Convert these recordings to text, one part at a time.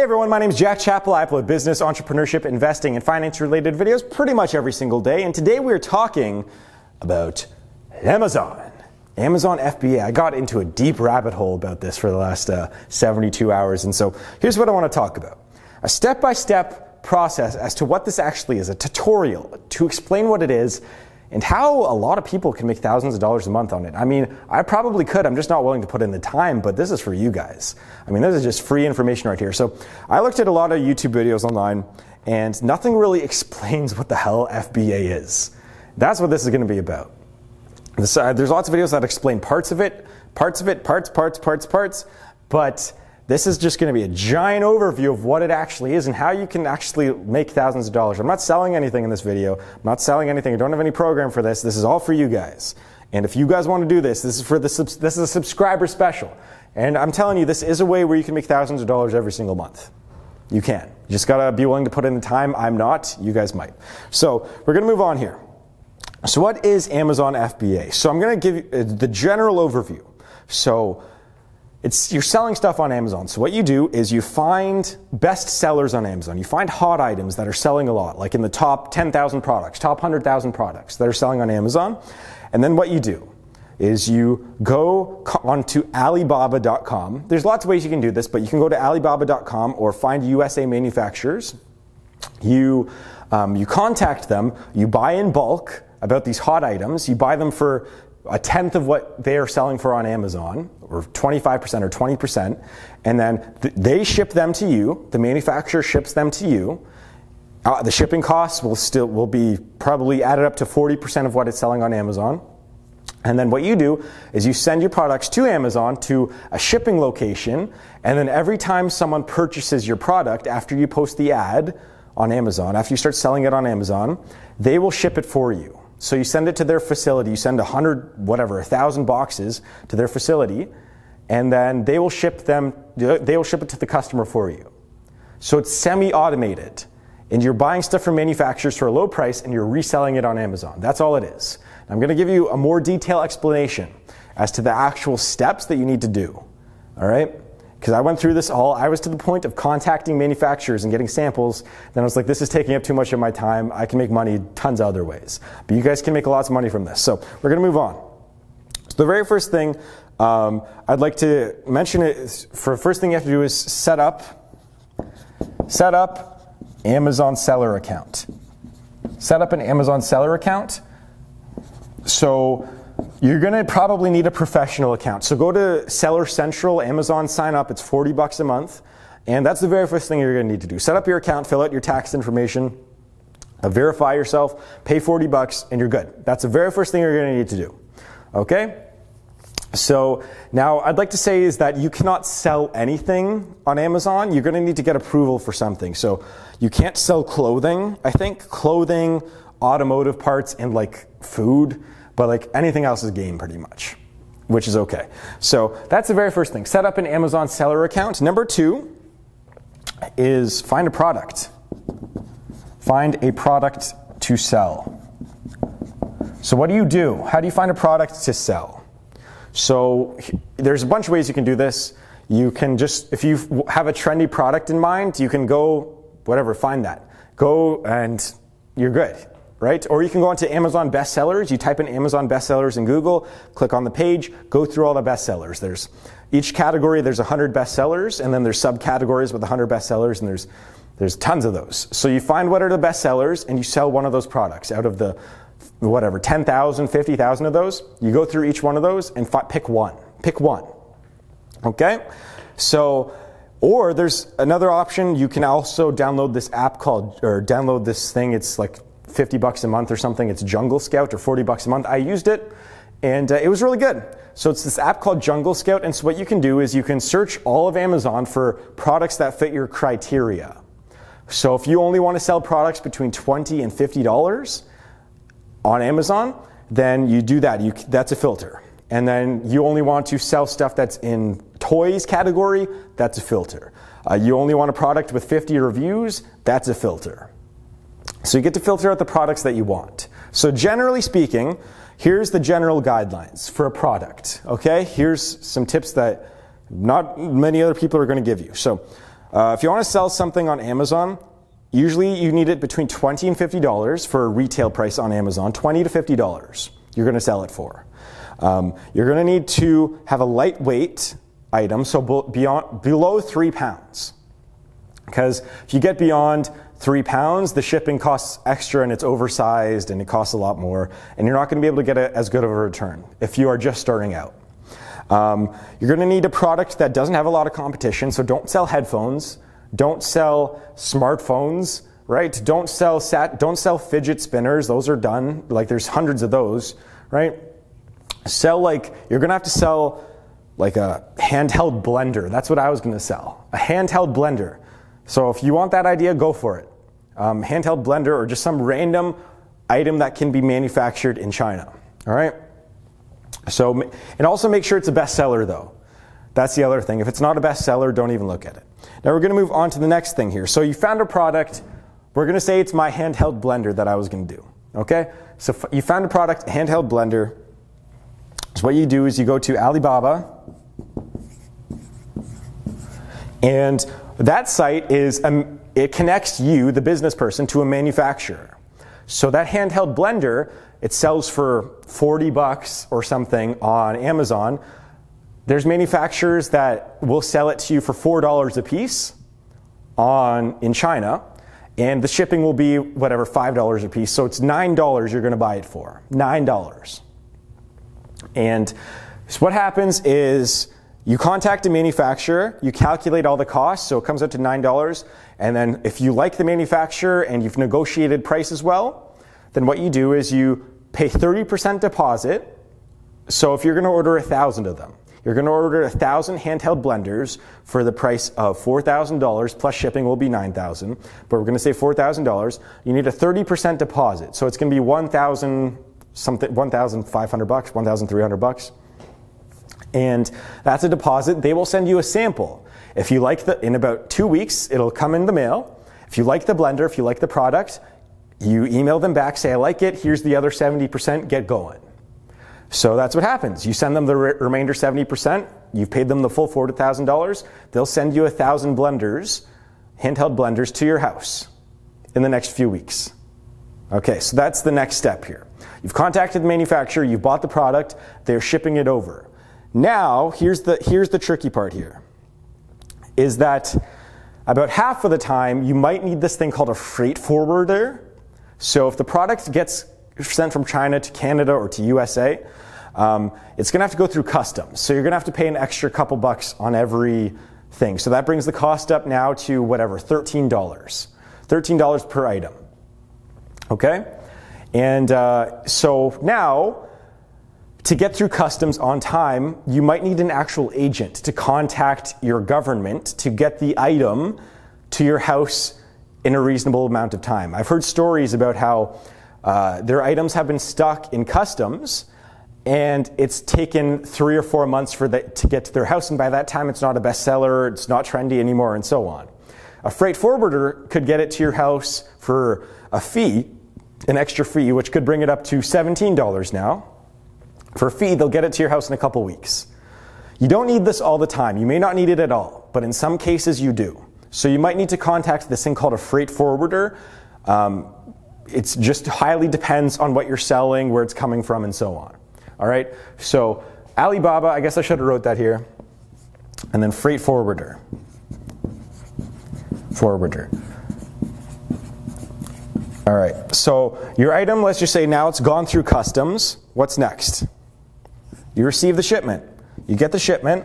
everyone, my name is Jack Chapple. I upload business, entrepreneurship, investing, and finance-related videos pretty much every single day. And today we're talking about Amazon. Amazon FBA. I got into a deep rabbit hole about this for the last 72 hours. And so here's what I want to talk about. A step-by-step process as to what this actually is, a tutorial to explain what it is and how a lot of people can make thousands of dollars a month on it. I mean, I probably could. I'm just not willing to put in the time, but this is for you guys. I mean, this is just free information right here. So I looked at a lot of YouTube videos online, and nothing really explains what the hell FBA is. That's what this is going to be about. There's lots of videos that explain parts, but this is just going to be a giant overview of what it actually is and how you can actually make thousands of dollars. I'm not selling anything in this video. I'm not selling anything. I don't have any program for this. This is all for you guys. And if you guys want to do this, this is a subscriber special. And I'm telling you, this is a way where you can make thousands of dollars every single month. You can. You just got to be willing to put in the time. I'm not. You guys might. So we're going to move on here. So what is Amazon FBA? So I'm going to give you the general overview. So you're selling stuff on Amazon. So what you do is you find best sellers on Amazon. You find hot items that are selling a lot, like in the top 10,000 products, top 100,000 products that are selling on Amazon. And then what you do is you go onto Alibaba.com. There's lots of ways you can do this, but you can go to Alibaba.com or find USA manufacturers. You contact them. You buy in bulk about these hot items. You buy them for a tenth of what they are selling for on Amazon, or 25% or 20%, and then they ship them to you. The manufacturer ships them to you. The shipping costs will be probably added up to 40% of what it's selling on Amazon. And then what you do is you send your products to Amazon to a shipping location, and then every time someone purchases your product after you post the ad on Amazon, after you start selling it on Amazon, they will ship it for you. So you send it to their facility, you send 1,000 boxes to their facility, and then they will ship it to the customer for you. So it's semi-automated, and you're buying stuff from manufacturers for a low price and you're reselling it on Amazon. That's all it is. I'm going to give you a more detailed explanation as to the actual steps that you need to do. All right? Because I went through this all. I was to the point of contacting manufacturers and getting samples. Then I was like, this is taking up too much of my time. I can make money tons of other ways. But you guys can make lots of money from this. So we're going to move on. So the very first thing I'd like to mention is, for the first thing you have to do is set up Amazon seller account. Set up an Amazon seller account. So you're going to probably need a professional account. So go to Seller Central, Amazon, sign up. It's $40 a month. And that's the very first thing you're going to need to do. Set up your account, fill out your tax information, verify yourself, pay $40, and you're good. That's the very first thing you're going to need to do. Okay? So now I'd like to say is that you cannot sell anything on Amazon. You're going to need to get approval for something. So you can't sell clothing. I think clothing, automotive parts, and like food. But like anything else is game pretty much, which is okay. So that's the very first thing. Set up an Amazon seller account. Number two is find a product. Find a product to sell. So what do you do? How do you find a product to sell? So there's a bunch of ways you can do this. You can just, if you have a trendy product in mind, you can go, find that. Go and you're good. Right? Or you can go onto Amazon bestsellers. You type in Amazon bestsellers in Google, click on the page, go through all the bestsellers. There's each category, there's 100 bestsellers, and then there's subcategories with 100 bestsellers, and there's tons of those. So you find what are the bestsellers, and you sell one of those products out of the 10,000, 50,000 of those. You go through each one of those and pick one. Pick one. Okay? So, or there's another option. You can also download this app download this thing. It's like $50 a month or something. It's Jungle Scout, or $40 a month. I used it, and it was really good. So it's this app called Jungle Scout, and so what you can do is you can search all of Amazon for products that fit your criteria. So if you only want to sell products between $20 and $50 on Amazon, then you do that. That's a filter. And then you only want to sell stuff that's in toys category, that's a filter. You only want a product with 50 reviews, that's a filter. So you get to filter out the products that you want. So generally speaking, here's the general guidelines for a product. Okay, here's some tips that not many other people are going to give you. So If you want to sell something on Amazon, usually you need it between $20 and $50 for a retail price on Amazon, $20 to $50 you're going to sell it for. You're going to need to have a lightweight item, so below 3 pounds. Because if you get beyond 3 pounds, the shipping costs extra and it's oversized and it costs a lot more, and you're not going to be able to get as good of a return if you are just starting out. You're going to need a product that doesn't have a lot of competition, so don't sell headphones, don't sell smartphones, right? Don't sell fidget spinners, those are done, like there's hundreds of those, right? You're going to have to sell like a handheld blender. That's what I was going to sell, a handheld blender. So if you want that idea, go for it. Handheld blender or just some random item that can be manufactured in China, all right? So, and also make sure it's a bestseller though. That's the other thing. If it's not a bestseller, don't even look at it. Now we're going to move on to the next thing here. So you found a product. We're going to say it's my handheld blender that I was going to do, okay? So you found a product, a handheld blender. So what you do is you go to Alibaba, and that site it connects you, the business person, to a manufacturer. So that handheld blender, it sells for $40 or something on Amazon. There's manufacturers that will sell it to you for $4 a piece in China, and the shipping will be whatever, $5 a piece. So it's $9 you're going to buy it for, $9. And so what happens is you contact a manufacturer, you calculate all the costs, so it comes out to $9, and then if you like the manufacturer and you've negotiated prices well, then what you do is you pay 30% deposit. So if you're going to order 1,000 of them, you're going to order 1,000 handheld blenders for the price of $4,000 plus shipping will be $9,000, but we're going to say $4,000. You need a 30% deposit, so it's going to be $1,500, $1,300. And that's a deposit. They will send you a sample. If you like in about 2 weeks, it'll come in the mail. If you like the blender, if you like the product, you email them back, say, I like it, here's the other 70%, get going. So that's what happens. You send them the remainder 70%, you've paid them the full $40,000, they'll send you 1,000 blenders, handheld blenders, to your house in the next few weeks. Okay, so that's the next step here. You've contacted the manufacturer, you've bought the product, they're shipping it over. Now, here's the tricky part here, is that about half of the time, you might need this thing called a freight forwarder. So if the product gets sent from China to Canada or to USA, it's going to have to go through customs. So you're going to have to pay an extra couple bucks on every thing. So that brings the cost up now to whatever, $13. $13 per item. Okay? And so now, to get through customs on time, you might need an actual agent to contact your government to get the item to your house in a reasonable amount of time. I've heard stories about how their items have been stuck in customs and it's taken 3 or 4 months to get to their house, and by that time it's not a bestseller, it's not trendy anymore, and so on. A freight forwarder could get it to your house for a fee, an extra fee, which could bring it up to $17 now. For a fee, they'll get it to your house in a couple weeks. You don't need this all the time. You may not need it at all, but in some cases you do. So you might need to contact this thing called a freight forwarder. It just highly depends on what you're selling, where it's coming from, and so on. All right, so Alibaba, I guess I should have wrote that here. And then freight forwarder. Forwarder. All right, so your item, let's just say now it's gone through customs. What's next? You receive the shipment. You get the shipment.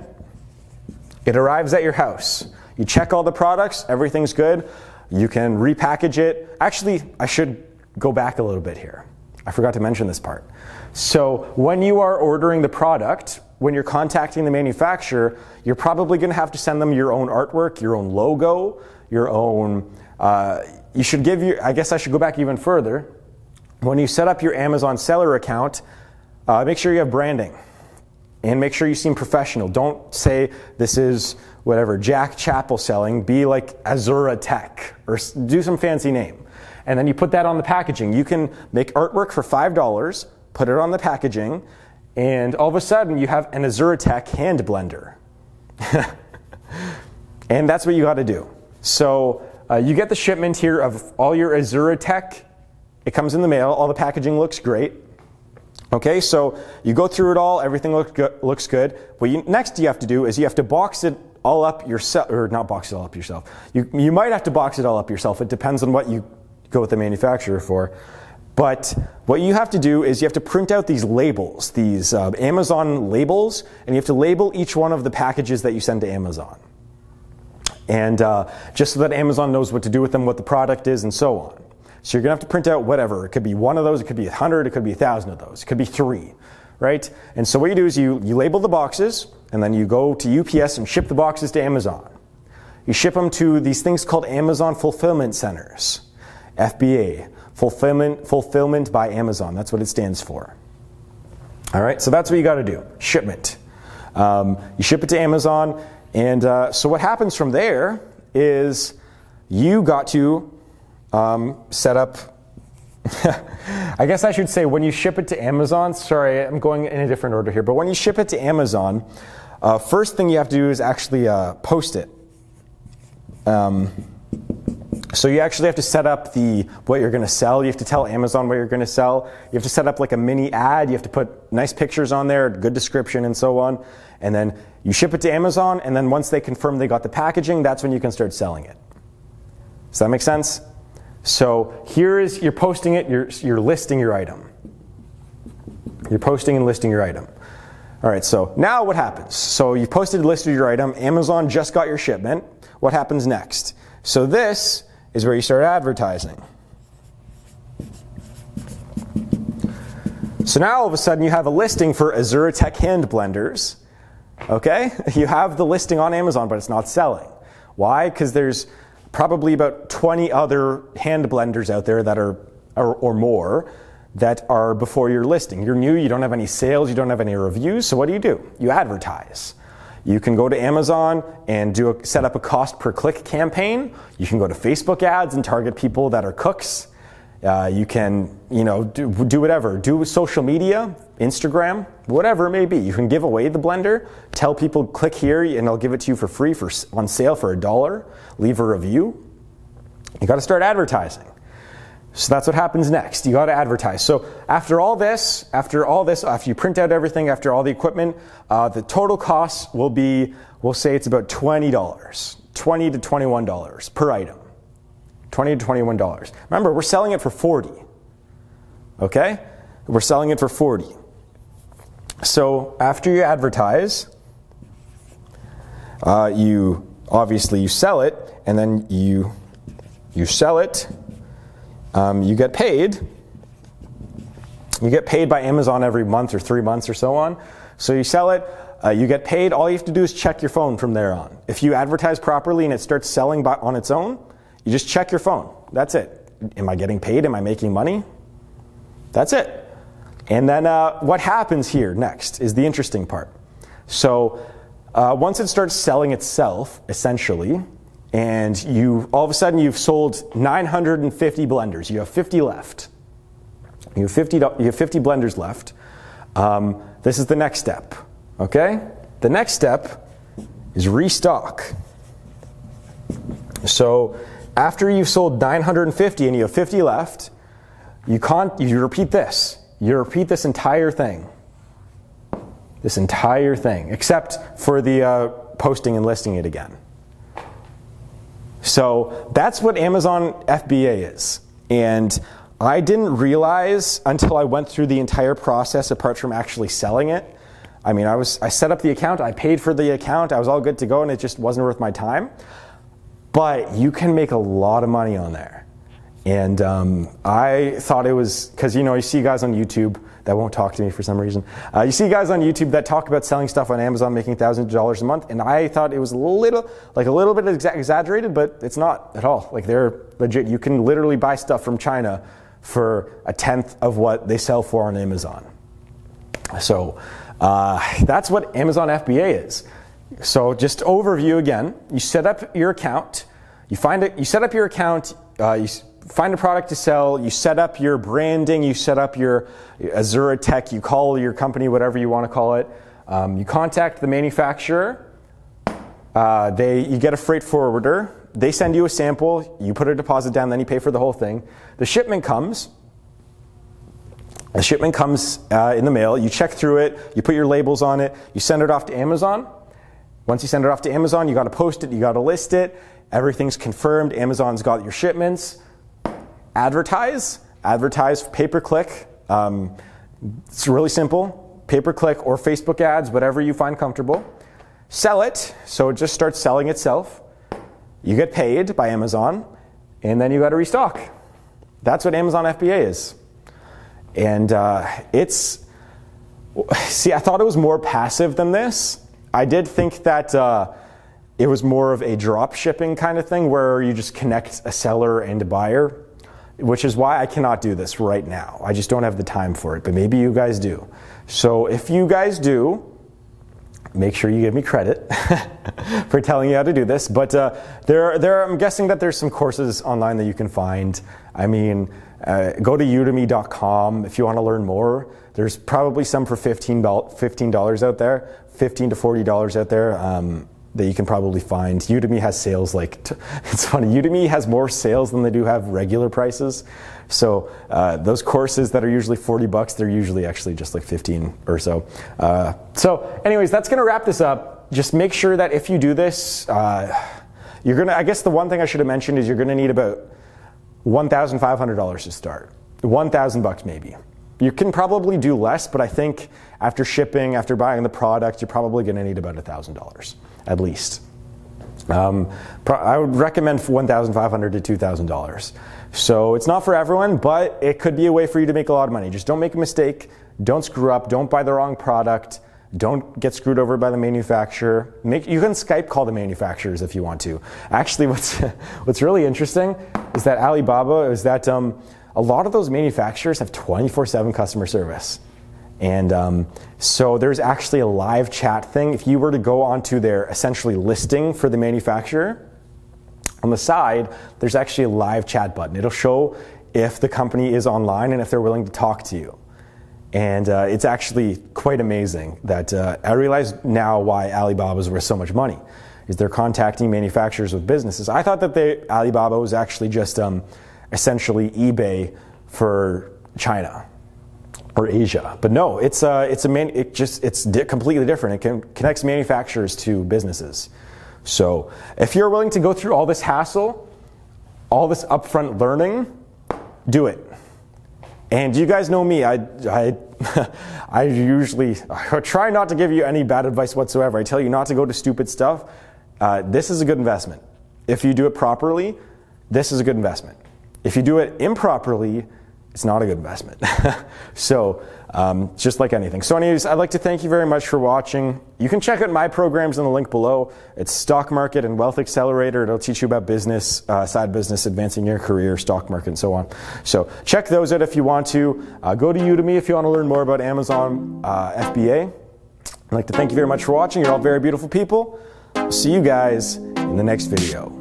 It arrives at your house. You check all the products. Everything's good. You can repackage it. Actually, I should go back a little bit here. I forgot to mention this part. So when you are ordering the product, when you're contacting the manufacturer, you're probably going to have to send them your own artwork, your own logo, your own... you should give you... I guess I should go back even further. When you set up your Amazon seller account, make sure you have branding. And make sure you seem professional. Don't say this is whatever, Jack Chapple selling. Be like Azura Tech, or do some fancy name. And then you put that on the packaging. You can make artwork for $5, put it on the packaging, and all of a sudden you have an Azura Tech hand blender. And that's what you got to do. So you get the shipment here of all your Azura tech. It comes in the mail. All the packaging looks great. Okay, so you go through it all. Everything looks good. What next you have to do is you have to box it all up yourself, or not box it all up yourself. You might have to box it all up yourself. It depends on what you go with the manufacturer for. But what you have to do is you have to print out these labels, these Amazon labels, and you have to label each one of the packages that you send to Amazon. And just so that Amazon knows what to do with them, what the product is, and so on. So you're going to have to print out whatever. It could be one of those, it could be 100, it could be 1,000 of those, it could be 3, right? And so what you do is you label the boxes, and then you go to UPS and ship the boxes to Amazon. You ship them to these things called Amazon Fulfillment Centers, FBA, Fulfillment by Amazon. That's what it stands for. All right, so that's what you got to do, shipment. You ship it to Amazon, and so what happens from there is you got to set up, I guess I should say when you ship it to Amazon, sorry, I'm going in a different order here, but when you ship it to Amazon, first thing you have to do is actually post it. So you actually have to set up what you're going to sell. You have to tell Amazon what you're going to sell. You have to set up like a mini ad. You have to put nice pictures on there, good description and so on. And then you ship it to Amazon, and then once they confirm they got the packaging, that's when you can start selling it. Does that make sense? So you're posting it, you're listing your item. You're posting and listing your item. All right, so now what happens? So you've posted and listed your item. Amazon just got your shipment. What happens next? So this is where you start advertising. So now all of a sudden you have a listing for Azura Tech hand blenders. Okay? You have the listing on Amazon, but it's not selling. Why? Because there's probably about 20 other hand blenders out there that are, or more, that are before your listing. You're new, you don't have any sales, you don't have any reviews, so what do? You advertise. You can go to Amazon and set up a cost per click campaign. You can go to Facebook ads and target people that are cooks. You can, do whatever. Do social media, Instagram, whatever it may be. You can give away the blender. Tell people, click here, and I'll give it to you for free on sale for $1. Leave a review. You got to start advertising. So that's what happens next. You got to advertise. So after all this, after you print out everything, after all the equipment, the total cost will be, we'll say it's about $20, $20 to $21 per item. $20 to $21. Remember, we're selling it for $40. Okay? We're selling it for $40. So after you advertise, you sell it, and then you sell it. You get paid. You get paid by Amazon every month or 3 months or so on. So you sell it. You get paid. All you have to do is check your phone from there on. If you advertise properly and it starts selling on its own, you just check your phone. That's it. Am I getting paid? Am I making money? That's it. And then what happens here next is the interesting part. So once it starts selling itself, essentially, and all of a sudden you've sold 950 blenders. You have 50 left. You have 50 blenders left. This is the next step. Okay? The next step is restock. So after you've sold 950 and you have 50 left, you repeat this. You repeat this entire thing. This entire thing, except for the posting and listing it again. So that's what Amazon FBA is. And I didn't realize until I went through the entire process, apart from actually selling it. I mean, I set up the account, I paid for the account, I was all good to go, and it just wasn't worth my time. But you can make a lot of money on there. And I thought it was, because you see guys on YouTube that won't talk to me for some reason. You see guys on YouTube that talk about selling stuff on Amazon, making thousands of dollars a month, and I thought it was a little bit exaggerated, but it's not at all. Like, they're legit. You can literally buy stuff from China for 1/10 of what they sell for on Amazon. So that's what Amazon FBA is. So just overview again. You set up your account. You set up your account. You find a product to sell. You set up your branding. You set up your Azura Tech. You call your company whatever you want to call it. You contact the manufacturer. You get a freight forwarder. They send you a sample, you put a deposit down, then you pay for the whole thing. The shipment comes. The shipment comes in the mail, you check through it, you put your labels on it, you send it off to Amazon. Once you send it off to Amazon, you gotta post it, you gotta list it, everything's confirmed, Amazon's got your shipments. Advertise, pay-per-click. It's really simple, pay-per-click or Facebook ads, whatever you find comfortable. Sell it, so it just starts selling itself. You get paid by Amazon, and then you gotta restock. That's what Amazon FBA is. And see, I thought it was more passive than this. I did think that it was more of a drop shipping kind of thing where you just connect a seller and a buyer, which is why I cannot do this right now. I just don't have the time for it, but maybe you guys do. So if you guys do, make sure you give me credit for telling you how to do this. But I'm guessing that there's some courses online that you can find. I mean, go to udemy.com if you want to learn more. There's probably some for $15 out there, $15 to $40 out there that you can probably find. Udemy has sales it's funny, Udemy has more sales than they do have regular prices. So those courses that are usually $40, they're usually actually just like 15 or so. So anyways, that's gonna wrap this up. Just make sure that if you do this, you're gonna, I guess the one thing I should have mentioned is you're gonna need about $1,500 to start. $1,000 maybe. You can probably do less, but I think after shipping, after buying the product, you're probably gonna need about $1,000 at least. I would recommend $1,500 to $2,000. So it's not for everyone, but it could be a way for you to make a lot of money. Just don't make a mistake, don't screw up, don't buy the wrong product, don't get screwed over by the manufacturer. You can Skype call the manufacturers if you want to. Actually, what's really interesting is that Alibaba is that a lot of those manufacturers have 24/7 customer service. And so there's actually a live chat thing. If you were to go onto their essentially listing for the manufacturer, on the side, there's actually a live chat button. It'll show if the company is online and if they're willing to talk to you. And it's actually quite amazing that I realize now why Alibaba's worth so much money, is they're contacting manufacturers with businesses. I thought that Alibaba was actually just essentially eBay for China or Asia, but no, it's completely different. It connects manufacturers to businesses. So if you're willing to go through all this hassle, all this upfront learning, do it. And you guys know me, I usually try not to give you any bad advice whatsoever. I tell you not to go to stupid stuff. This is a good investment. If you do it properly, this is a good investment. If you do it improperly, it's not a good investment. So just like anything. So anyways, I'd like to thank you very much for watching. You can check out my programs in the link below. It's Stock Market and Wealth Accelerator. It'll teach you about business, side business, advancing your career, stock market, and so on. So check those out if you want to. Go to Udemy if you want to learn more about Amazon FBA. I'd like to thank you very much for watching. You're all very beautiful people. See you guys in the next video.